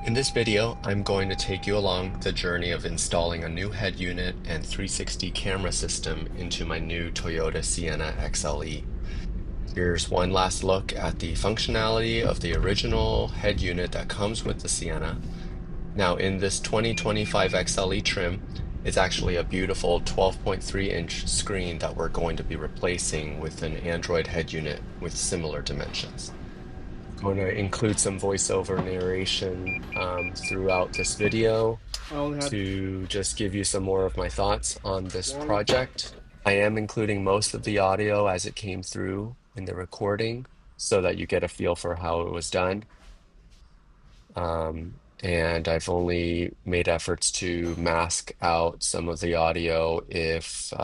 In this video, I'm going to take you along the journey of installing a new head unit and 360 camera system into my new Toyota Sienna XLE. Here's one last look at the functionality of the original head unit that comes with the Sienna. Now in this 2025 XLE trim, it's actually a beautiful 12.3-inch screen that we're going to be replacing with an Android head unit with similar dimensions. I'm going to include some voiceover narration throughout this video to just give you some more of my thoughts on this project. I am including most of the audio as it came through in the recording so that you get a feel for how it was done. And I've only made efforts to mask out some of the audio if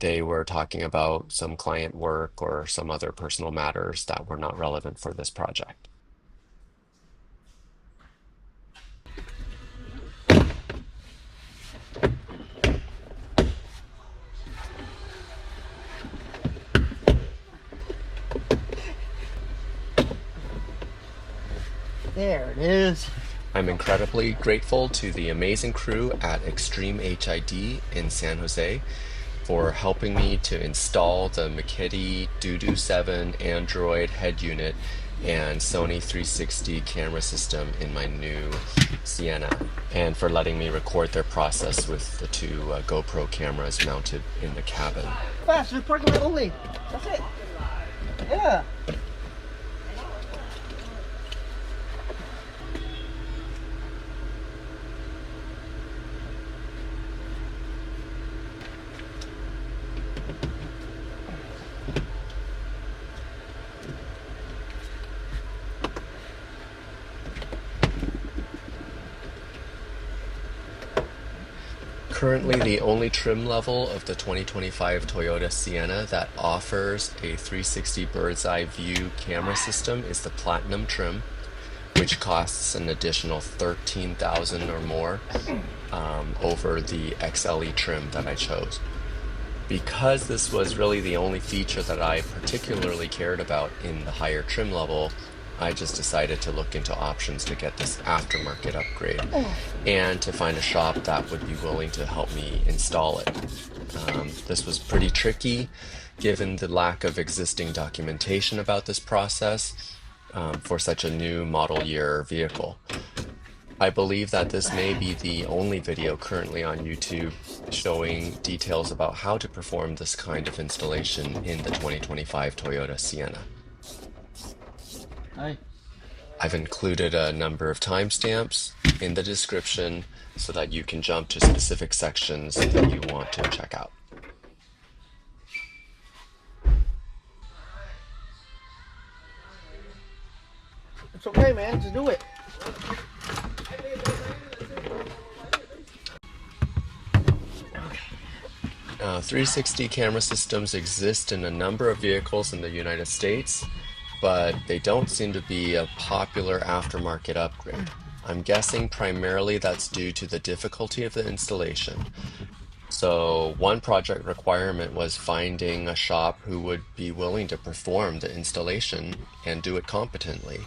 they were talking about some client work or some other personal matters that were not relevant for this project. There it is. I'm incredibly grateful to the amazing crew at Extreme HID in San Jose for helping me to install the Camera DUDU7 Android head unit and Sony 360 camera system in my new Sienna, and for letting me record their process with the two GoPro cameras mounted in the cabin. Fast, the parking lot only. That's it. Yeah. Currently, the only trim level of the 2025 Toyota Sienna that offers a 360 bird's eye view camera system is the Platinum trim, which costs an additional $13,000 or more over the XLE trim that I chose. Because this was really the only feature that I particularly cared about in the higher trim level, I just decided to look into options to get this aftermarket upgrade and to find a shop that would be willing to help me install it. This was pretty tricky given the lack of existing documentation about this process for such a new model year vehicle. I believe that this may be the only video currently on YouTube showing details about how to perform this kind of installation in the 2025 Toyota Sienna. Hi. I've included a number of timestamps in the description so that you can jump to specific sections that you want to check out. It's okay, man. Just do it. 360 camera systems exist in a number of vehicles in the United States, but they don't seem to be a popular aftermarket upgrade. I'm guessing primarily that's due to the difficulty of the installation. So one project requirement was finding a shop who would be willing to perform the installation and do it competently.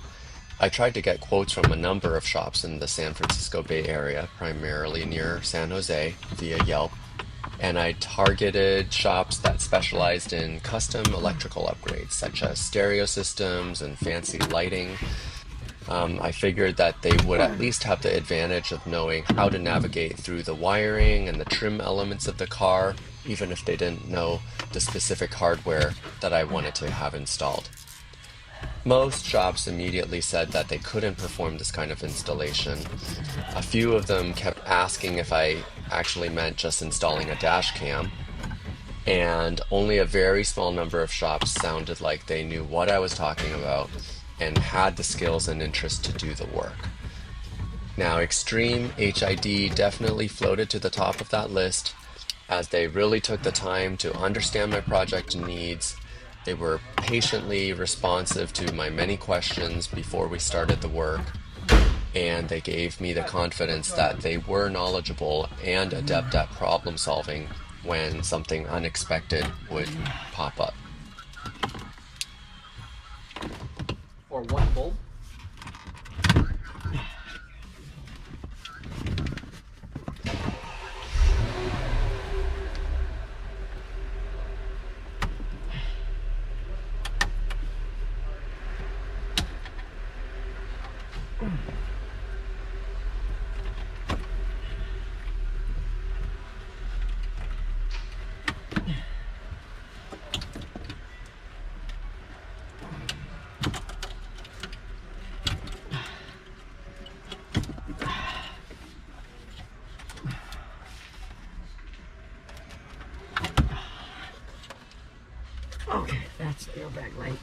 I tried to get quotes from a number of shops in the San Francisco Bay Area, primarily near San Jose, via Yelp, and I targeted shops that specialized in custom electrical upgrades, such as stereo systems and fancy lighting. I figured that they would at least have the advantage of knowing how to navigate through the wiring and the trim elements of the car, even if they didn't know the specific hardware that I wanted to have installed. Most shops immediately said that they couldn't perform this kind of installation. A few of them kept asking if I actually meant just installing a dash cam, and only a very small number of shops sounded like they knew what I was talking about and had the skills and interest to do the work. Now, Extreme HID definitely floated to the top of that list, as they really took the time to understand my project needs. They were patiently responsive to my many questions before we started the work, and they gave me the confidence that they were knowledgeable and adept at problem solving when something unexpected would pop up. For one bulb? Okay, that's the airbag light.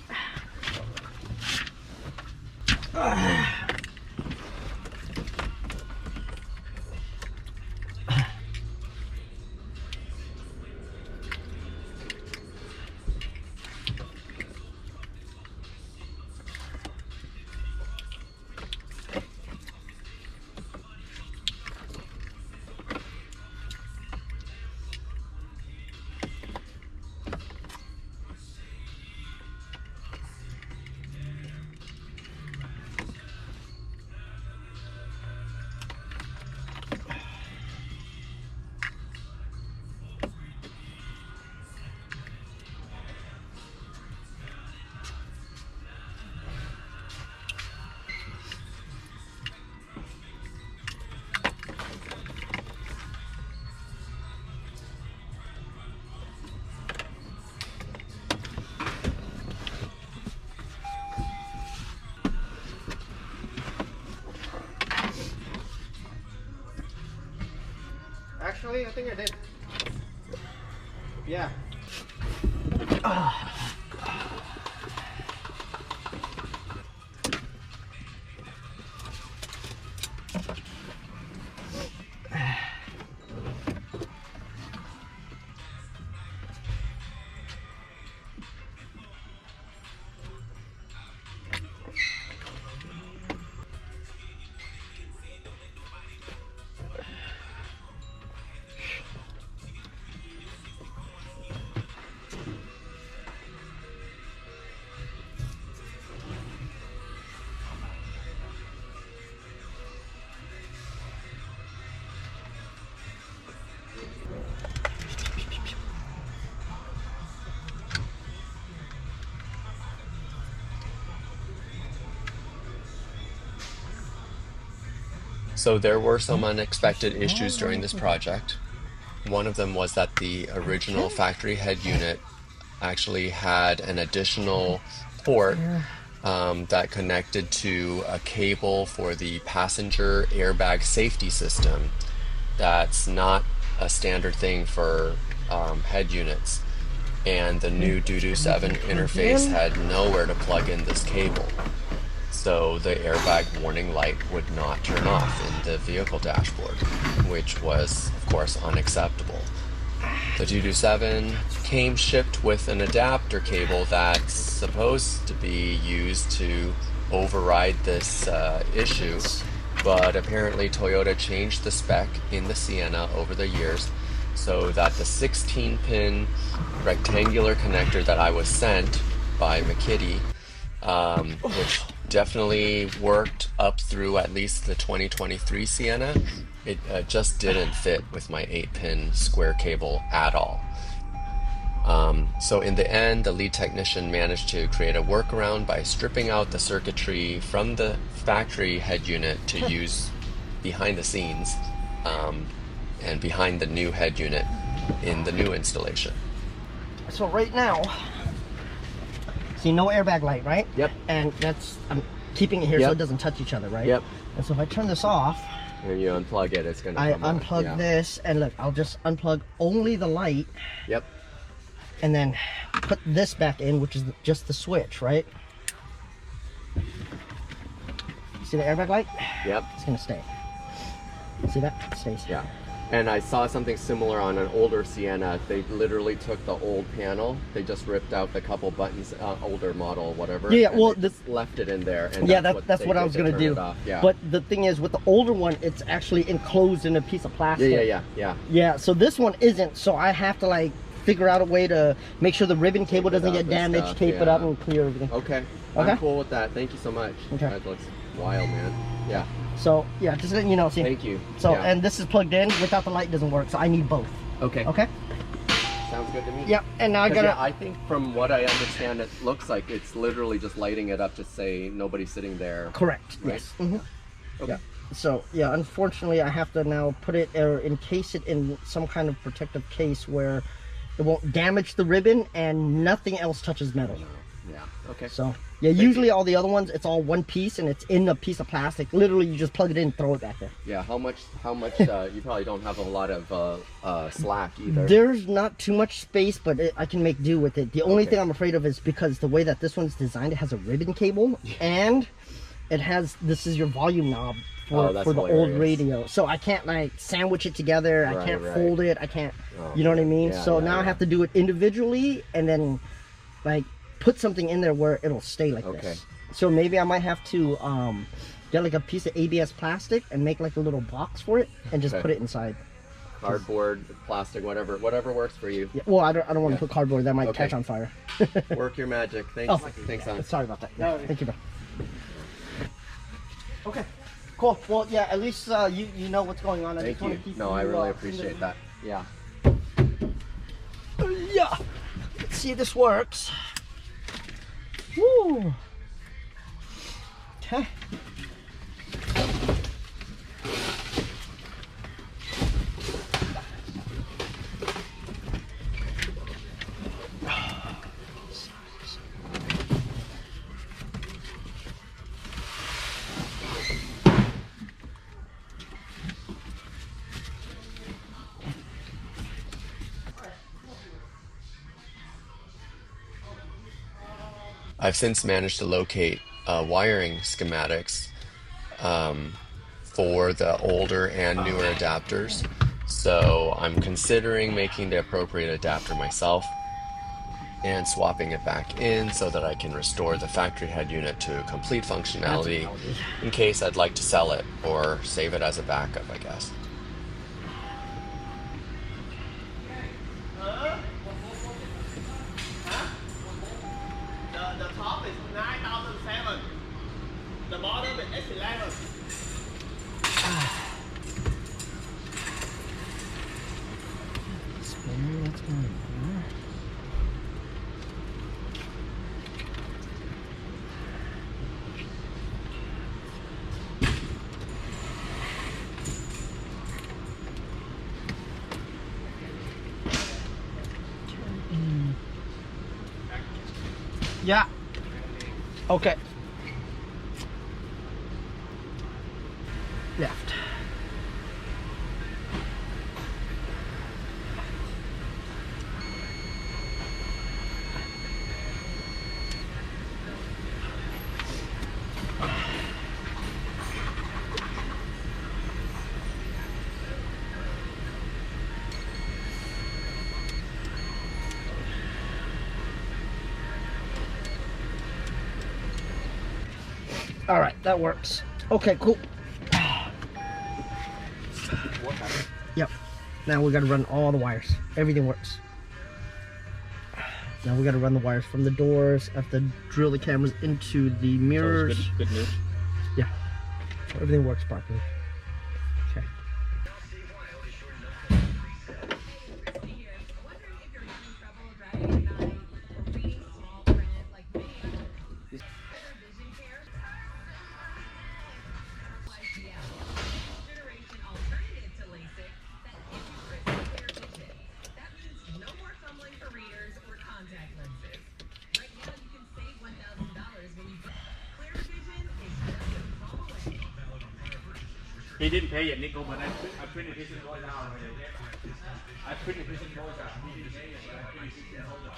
Actually, I think I did. Yeah. So there were some unexpected issues during this project. One of them was that the original factory head unit actually had an additional port that connected to a cable for the passenger airbag safety system. That's not a standard thing for head units. And the new DUDU7 interface had nowhere to plug in this cable. So the airbag warning light would not turn off in the vehicle dashboard, which was, of course, unacceptable. The DUDU7 came shipped with an adapter cable that's supposed to be used to override this issue, but apparently Toyota changed the spec in the Sienna over the years so that the 16-pin rectangular connector that I was sent by McKitty, which definitely worked up through at least the 2023 Sienna, it just didn't fit with my 8-pin square cable at all. So in the end, the lead technician managed to create a workaround by stripping out the circuitry from the factory head unit to use behind the scenes and behind the new head unit in the new installation. So right now, see, no airbag light, right? Yep. And that's, I'm keeping it here so it doesn't touch each other, right? Yep. And so if I turn this off, and you unplug it, it's going to come on. unplug this, and look, I'll just unplug only the light. Yep. And then put this back in, which is just the switch, right? See the airbag light? Yep. It's gonna stay. See that? It stays. Yeah. And I saw something similar on an older Sienna. They literally took the old panel. They just ripped out the couple buttons, older model, whatever. Yeah, well, just left it in there. And yeah, that's what I was gonna do. Yeah. But the thing is, with the older one, it's actually enclosed in a piece of plastic. Yeah. Yeah. So this one isn't. So I have to like figure out a way to make sure the ribbon cable doesn't get damaged, tape it up, and clear everything. Okay. Okay. I'm cool with that. Thank you so much. Okay. That looks wild, man. Yeah. So yeah, just letting you know. See. Thank you. So yeah. and this is plugged in. Without the light, it doesn't work. So I need both. Okay. Okay. sounds good to me. Yep, and now I gotta... Yeah, I think from what I understand, it looks like it's literally just lighting it up to say nobody's sitting there. Correct, right? yes. Mm-hmm. Okay. Yeah. So, yeah, unfortunately, I have to now put it, or encase it in some kind of protective case where it won't damage the ribbon and nothing else touches metal. Yeah, okay. So, yeah, usually all the other ones, it's all one piece and it's in a piece of plastic. Literally, you just plug it in and throw it back there. Yeah, how much, you probably don't have a lot of slack either. There's not too much space, but I can make do with it. The only thing I'm afraid of is because the way that this one's designed, it has a ribbon cable and it has, this is your volume knob for the old radio. So I can't like sandwich it together. I can't fold it. I can't, you know what I mean? Yeah, so now I have to do it individually and then like put something in there where it'll stay like this. So maybe I might have to get like a piece of ABS plastic and make like a little box for it and just put it inside. Cardboard, plastic, whatever works for you. Yeah, well, I don't want to put cardboard. That might catch on fire. Work your magic. Thanks. Thanks, son. Sorry about that. Yeah, thank you, bro. Okay, cool. Well, yeah, at least you know what's going on. Thank you. No, I really appreciate that. Yeah. Yeah. Let's see if this works. Woo. Okay. I've since managed to locate wiring schematics for the older and newer adapters. So I'm considering making the appropriate adapter myself and swapping it back in so that I can restore the factory head unit to complete functionality in case I'd like to sell it or save it as a backup, I guess. The top is 9,007. The bottom is 11. Yeah. Okay. Left. All right, that works. Okay, cool. Yep. Now we got to run all the wires. Everything works. Now we got to run the wires from the doors. I have to drill the cameras into the mirrors. Good news. Yeah. Everything works properly. Okay. He didn't pay yet, Nico, but I printed his invoice out. I printed his invoice out. He didn't pay yet, but I printed his invoice out.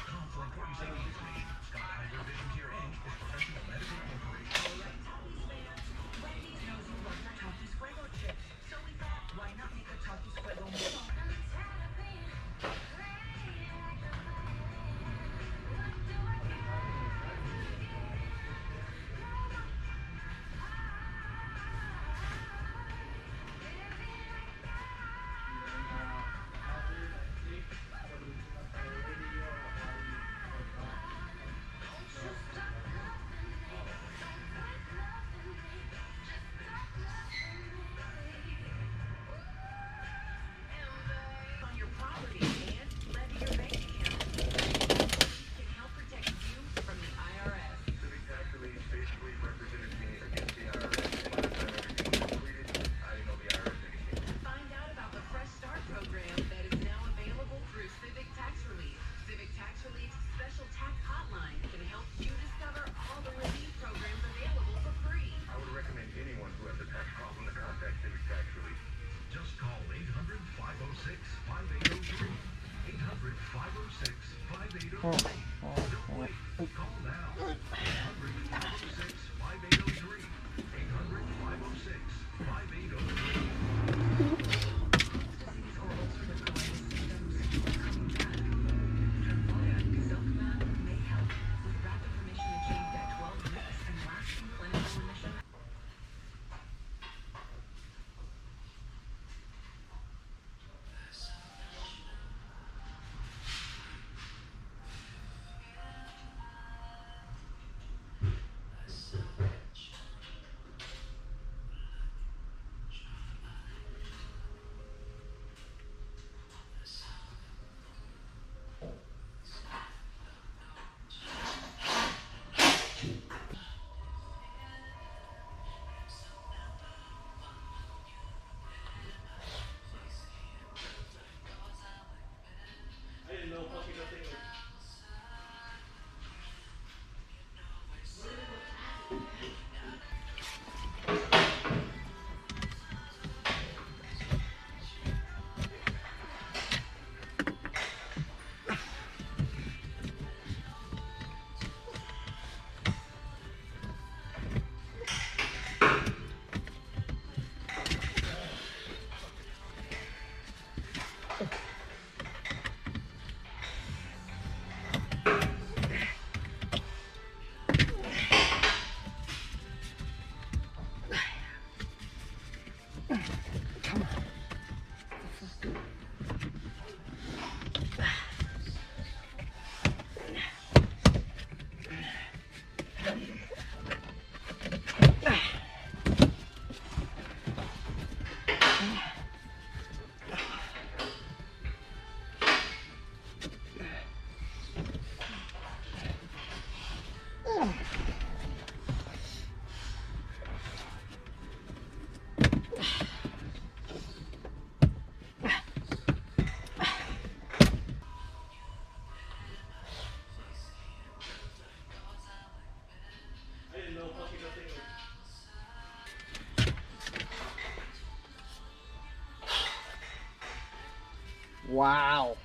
Wow.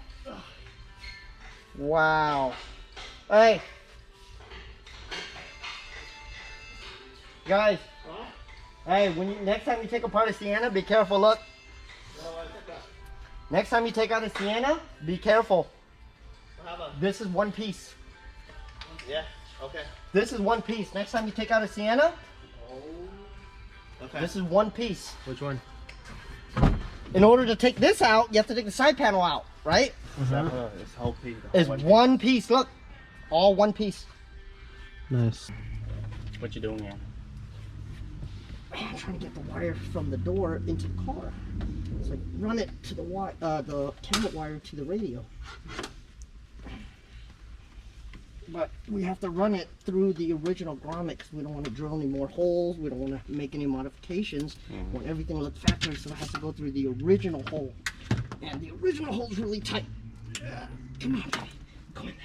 Wow. Hey. Guys. Huh? Hey, next time you take apart a Sienna, be careful, look. Next time you take out a Sienna, be careful. What happened? This is one piece. Yeah, okay. This is one piece. Next time you take out a Sienna, Okay. this is one piece. Which one? In order to take this out, you have to take the side panel out, right? It's whole piece. It's one piece. Look, all one piece. Nice. What you doing here? I'm trying to get the wire from the door into the car. So I run it to the the camera wire to the radio. But we have to run it through the original grommet because we don't want to drill any more holes. We don't want to make any modifications. We want everything to look factory, so it has to go through the original hole. And the original hole is really tight. Come on, buddy. Go in there.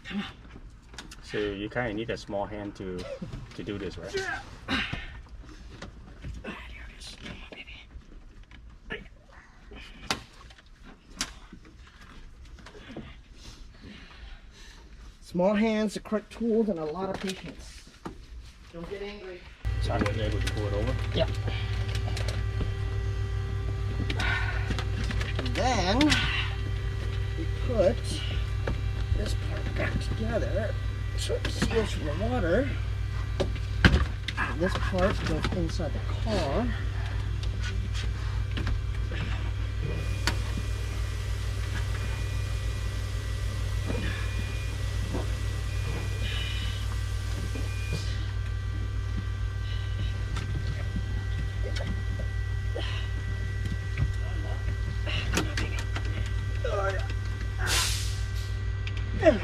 Come on. So you kind of need a small hand to do this, right? There it is. Come on, baby. Small hands, the correct tools, and a lot of patience. Don't get angry. So I was able to pull it over? Yeah. And then we put this part back together so it seals from the water. And this part goes inside the car. There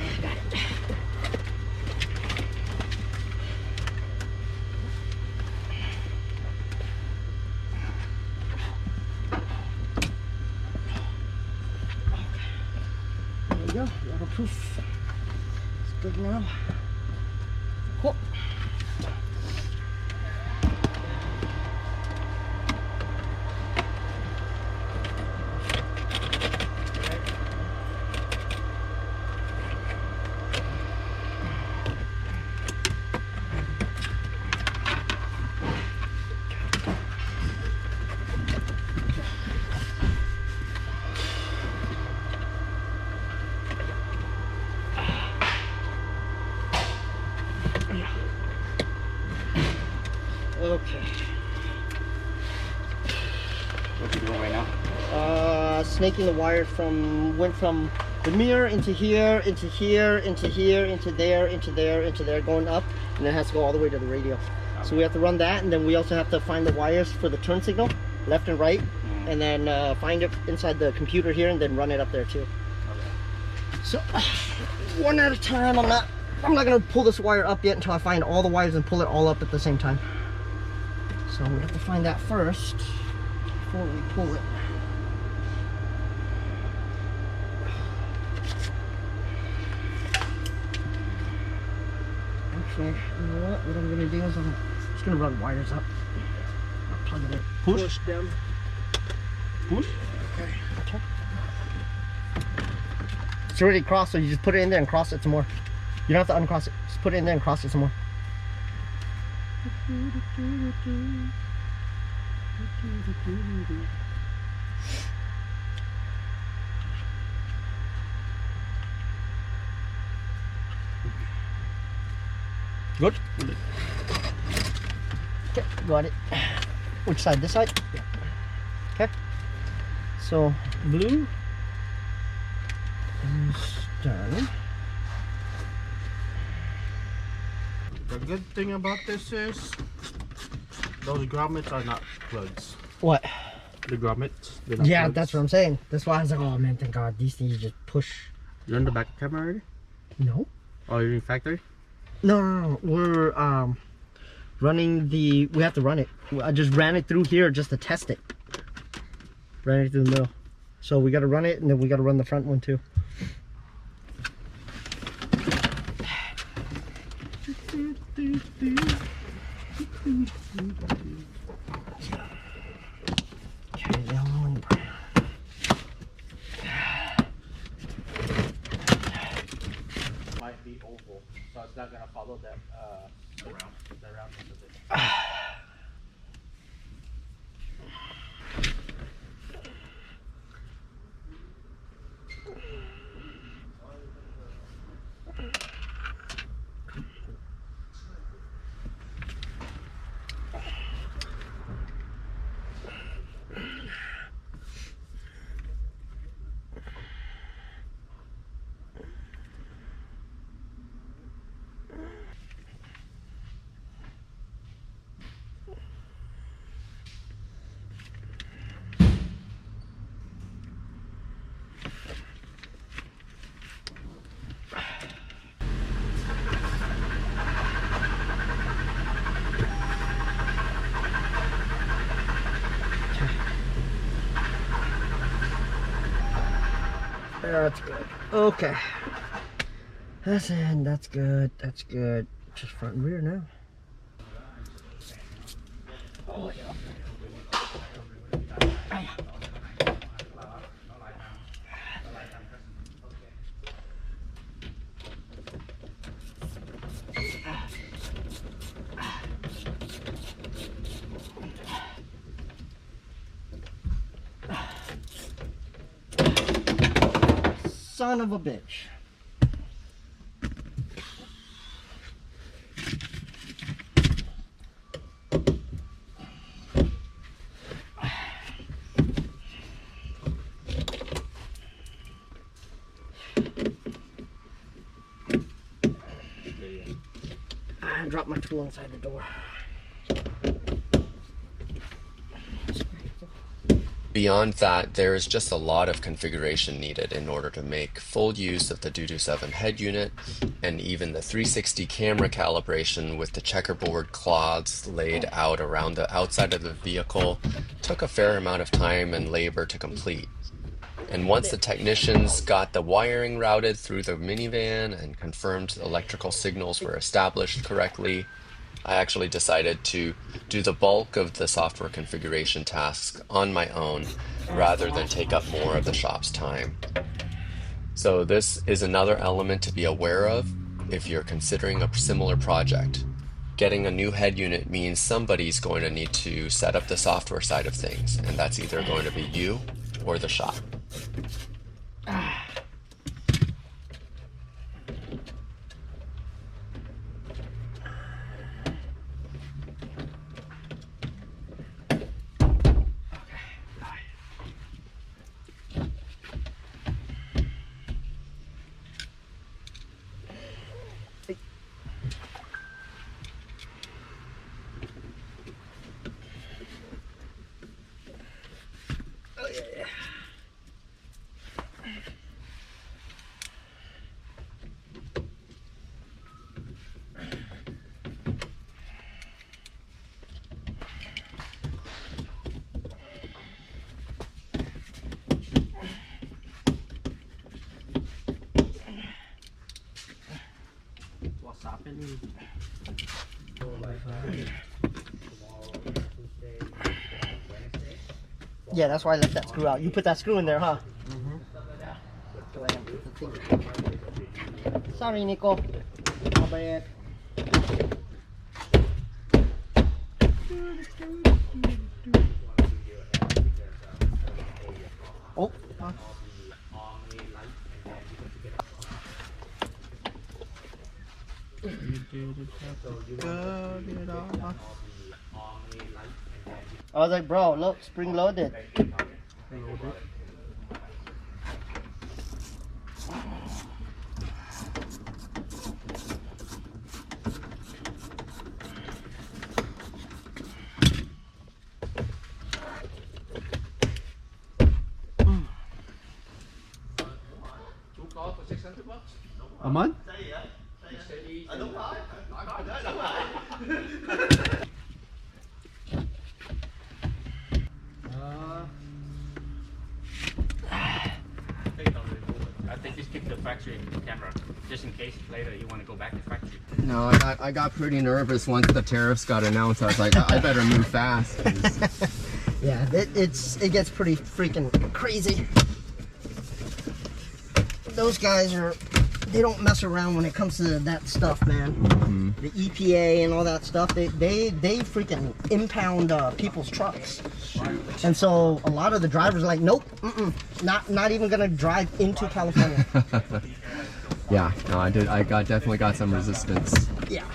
you go, waterproof. It's good now. Cool. Okay. What you doing right now? Snaking the wire went from the mirror into here, into here, into here, into there, into there, into there, going up, and then it has to go all the way to the radio. So we have to run that, and then we also have to find the wires for the turn signal, left and right, and then find it inside the computer here, and then run it up there too. Okay. So one at a time. I'm not gonna pull this wire up yet until I find all the wires and pull it all up at the same time. So we have to find that first before we pull it. Actually, you know what? What I'm gonna do is I'm just gonna run wires up. I'll plug it in. Push them. Push? Okay. Okay. It's already crossed, so you just put it in there and cross it some more. You don't have to uncross it. Just put it in there and cross it some more. Good? Okay, got it. Which side? This side? Yeah. Okay. So, blue is done. The good thing about this is those grommets are not plugs. What? The grommets, they're not Yeah, plugs. that's what I'm saying. That's why I was like, oh man, thank God, these things just push. You're in the back camera already? No? Oh, you're in factory? No. We're running the. We have to run it. I just ran it through here just to test it. Ran it through the middle. So we got to run it, and then we got to run the front one too. Okay, yellow and brown. Might be oval, so it's not gonna follow that the roundness of it. That's good. Okay. That's in. That's good. That's good. Just front and rear now. Oh yeah. Son of a bitch. I dropped my tool inside the door. Beyond that, there is just a lot of configuration needed in order to make full use of the DUDU7 head unit, and even the 360 camera calibration with the checkerboard cloths laid out around the outside of the vehicle took a fair amount of time and labor to complete. And once the technicians got the wiring routed through the minivan and confirmed electrical signals were established correctly, I actually decided to do the bulk of the software configuration tasks on my own rather than take up more of the shop's time. So this is another element to be aware of if you're considering a similar project. Getting a new head unit means somebody's going to need to set up the software side of things, and that's either going to be you or the shop. Yeah, that's why I left that screw out. You put that screw in there, huh? Sorry, Nico. My bad. Oh. I was like, bro, look, spring loaded. A month? I think just keep the factory camera, just in case later you want to go back to factory. No, I got pretty nervous once the tariffs got announced. I was like, I better move fast. Yeah, it gets pretty freaking crazy. Those guys they don't mess around when it comes to that stuff, man. Mm-hmm. The EPA and all that stuff, they freaking impound people's trucks. Shoot. And so a lot of the drivers are like, nope, not even gonna drive into California. Yeah, no, I definitely got some resistance. Yeah.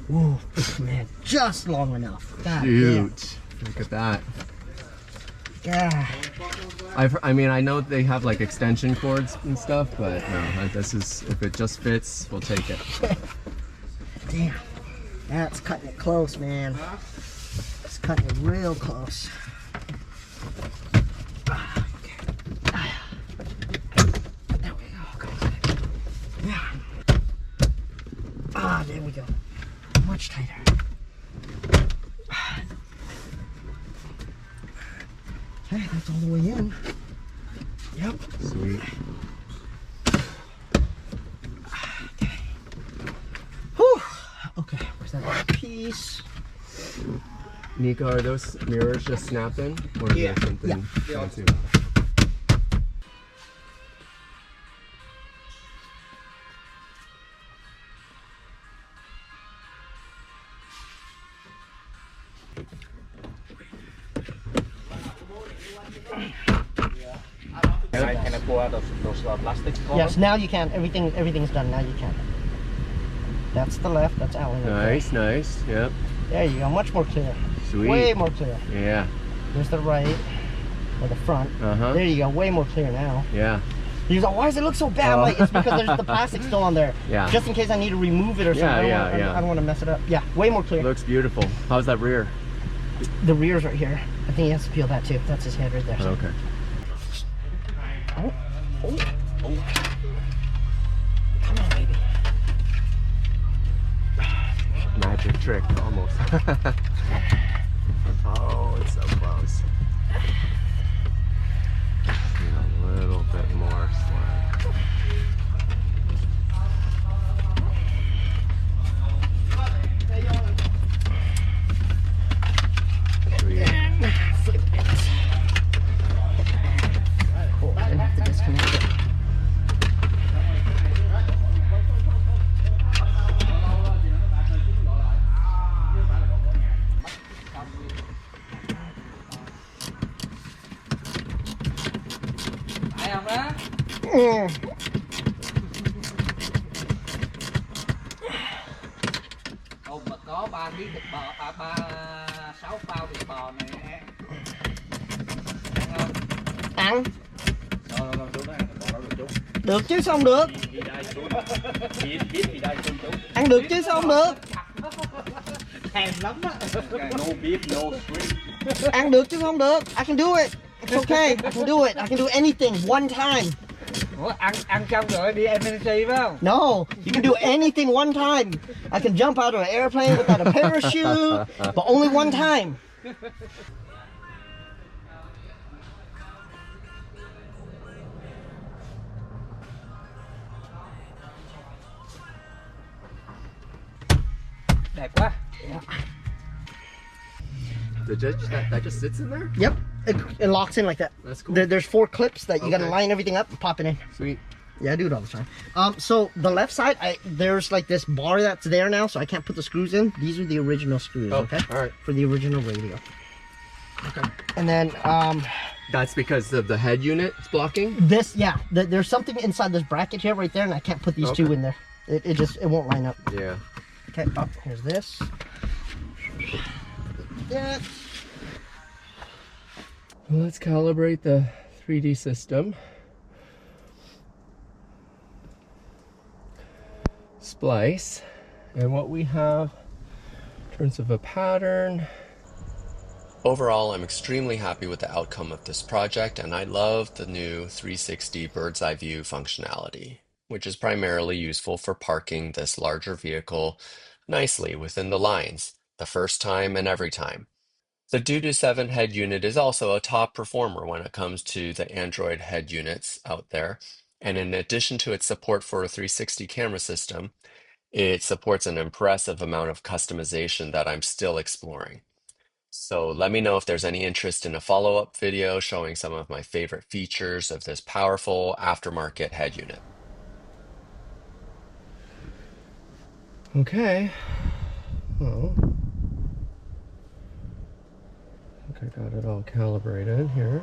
Whoa, man, just long enough. God Dude, look at that. Yeah. I mean, I know they have like extension cords and stuff, but no, this is, if it just fits, we'll take it. Damn, that's cutting it close, man. It's cutting it real close. There we go. Yeah. Ah, there we go. Much tighter. Okay, that's all the way in. Yep. Sweet. Okay. Whew. Okay, where's that other piece? Nico, are those mirrors just snapping? Or is there something fancy? Can I pull out those plastic covers? Yes, now you can. Everything's done. Now you can. That's the left. That's Alan. Nice, nice. Yep. There you go. Much more clear. Sweet. Way more clear. Yeah. There's the right or the front. There you go. Way more clear now. Yeah. He's like, why does it look so bad? Like, it's because there's the plastic still on there. Yeah. Just in case I need to remove it or something. I don't want to mess it up. Yeah. Way more clear. Looks beautiful. How's that rear? The rear's right here. I think he has to peel that too. That's his head right there. So. Okay. Oh. Come on, baby. Magic trick, almost. Oh, it's so close. Need a little bit more slack. Sweet. Flip it. Cool. I have to disconnect it. Hôm mà có 3 miếng thịt bò, 6 bao thịt bò này. Ăn. Rồi, chú nói ăn thịt bò đâu được chú. Được chứ sao không được? Biết thì đây chú. Ăn được chứ sao không được? Thèm lắm á. No beef, no shrimp. Ăn được chứ không được? I can do it. It's okay. I can do it. I can do anything one time. Ủa, ăn xong rồi đi emergency phải không? No, you can do anything one time. I can jump out of an airplane without a parachute, but only one time. Đẹp quá. Yeah. That just sits in there? Yep. It locks in like that. That's cool. There's 4 clips that you gotta Okay. line everything up and pop it in. Sweet. Yeah, I do it all the time. So the left side, there's like this bar that's there now, so I can't put the screws in. These are the original screws, okay? All right. For the original radio. Okay. And then That's because of the head unit it's blocking? this, yeah, there's something inside this bracket here right there, and I can't put these 2 in there. It won't line up. Yeah. Okay, here's this. Yeah. Well, let's calibrate the 3D system. Splice. And what we have in terms of a pattern. Overall, I'm extremely happy with the outcome of this project, and I love the new 360 bird's eye view functionality, which is primarily useful for parking this larger vehicle nicely within the lines, the first time and every time. The DUDU7 head unit is also a top performer when it comes to the Android head units out there, and in addition to its support for a 360 camera system, it supports an impressive amount of customization that I'm still exploring. So let me know if there's any interest in a follow-up video showing some of my favorite features of this powerful aftermarket head unit. Okay, well, I think I got it all calibrated here.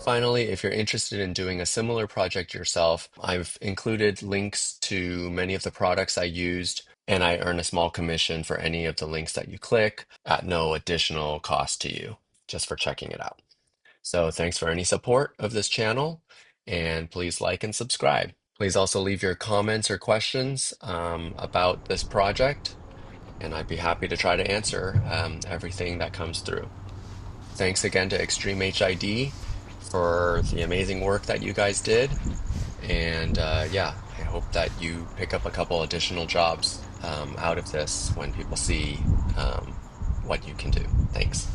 Finally, if you're interested in doing a similar project yourself, I've included links to many of the products I used, and I earn a small commission for any of the links that you click at no additional cost to you, just for checking it out. So thanks for any support of this channel, and please like and subscribe. Please also leave your comments or questions about this project, and I'd be happy to try to answer everything that comes through. Thanks again to Extreme HID for the amazing work that you guys did. And yeah, I hope that you pick up a couple additional jobs out of this when people see what you can do. Thanks.